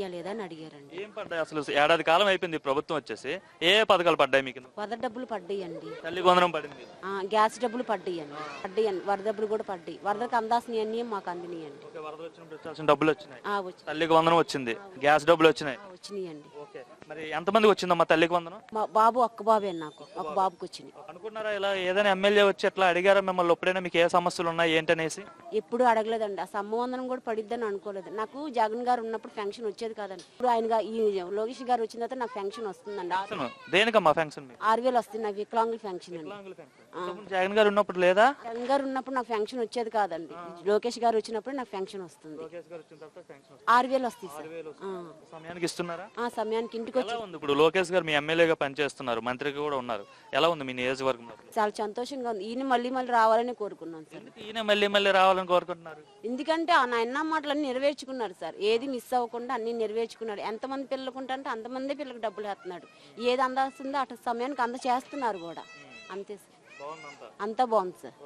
లేదని అడిగారండి. ఏం పడ్డాయి అసలు? ఏడాది కాలం అయిపోయింది ప్రభుత్వం వచ్చేసి. ఏ పథకాలు పడ్డాయి మీకు? వరద డబ్బులు పడ్డాయండి, తల్లికి వందనం పడింది, గ్యాస్ డబ్బులు పడ్డాయండి, వరద డబ్బులు కూడా పడ్డాయి. వరదకు అందాల్సినవన్నీ మాకు అందినాయండి. వరద వచ్చినప్పుడు వచ్చాల్సిన డబ్బులు వచ్చినాయి, వచ్చినాయి, తల్లికి వందనం వచ్చింది, గ్యాస్ డబ్బులు వచ్చినాయి. వచ్చినాయండి. మరి ఎంతమందికి వచ్చిందమ్మా తల్లికి వందనం? మా బాబు ఒక్క బాబే, నాకు ఒక బాబుకి వచ్చినాయి. అనుకున్నారా ఇలా ఏదైనా ఎమ్మెల్యే వచ్చి ఎట్లా అడిగారా మిమ్మల్ని ఎప్పుడైనా మీకు ఏ సమస్యలు ఉన్నాయి ఏంటనేసి? ఎప్పుడు అడగలేదండి. ఆ సమ్మవందనం కూడా పడిద్దని అనుకోలేదు. నాకు జగన్ గారు ఉన్నప్పుడు పెన్షన్ వచ్చేది కాదండి. ఇప్పుడు ఆయన ఈ లోకేష్ గారు వచ్చిన తర్వాత నాకు పెన్షన్ వస్తుందండి. దేనికమ్మా పెన్షన్? 6,000 వస్తుంది నాకు, వికలాంగుల పెన్షన్ అండి. జగన్ గారు ఉన్నప్పుడు లేదా? జగన్ గారు ఉన్నప్పుడు నాకు పెన్షన్ వచ్చేది కాదండి. లోకేష్ గారు వచ్చినప్పుడు నాకు పెన్షన్ వస్తుంది. 6,000 వస్తుంది సార్. సమయానికి ఇస్తున్నారా? సమయానికి ఇంటికి వచ్చి. ఇప్పుడు లోకేష్ గారు మీ ఎమ్మెల్యేగా పనిచేస్తున్నారు, మంత్రిగా కూడా ఉన్నారు. ఎలా ఉంది మీ నియోజకవర్గంలో? చాలా సంతోషంగా ఉంది. ఈయన మళ్ళీ రావాలని కోరుకున్నాను సార్. ఈయన మళ్ళీ రావాలని కోరుకుంటున్నారు ఎందుకంటే ఆయన మాటలన్నీ నెరవేర్చుకున్నారు సార్. ఏది మిస్ అవ్వకుండా అన్ని నెరవేర్చుకున్నాడు. ఎంతమంది పిల్లలకు ఉంటే అంతమంది పిల్లలకు డబ్బులు వేస్తున్నాడు. ఏది అందాల్సిందో అటు సమయానికి చేస్తున్నారు కూడా. అంతే సార్, అంతా బాగుంది సార్.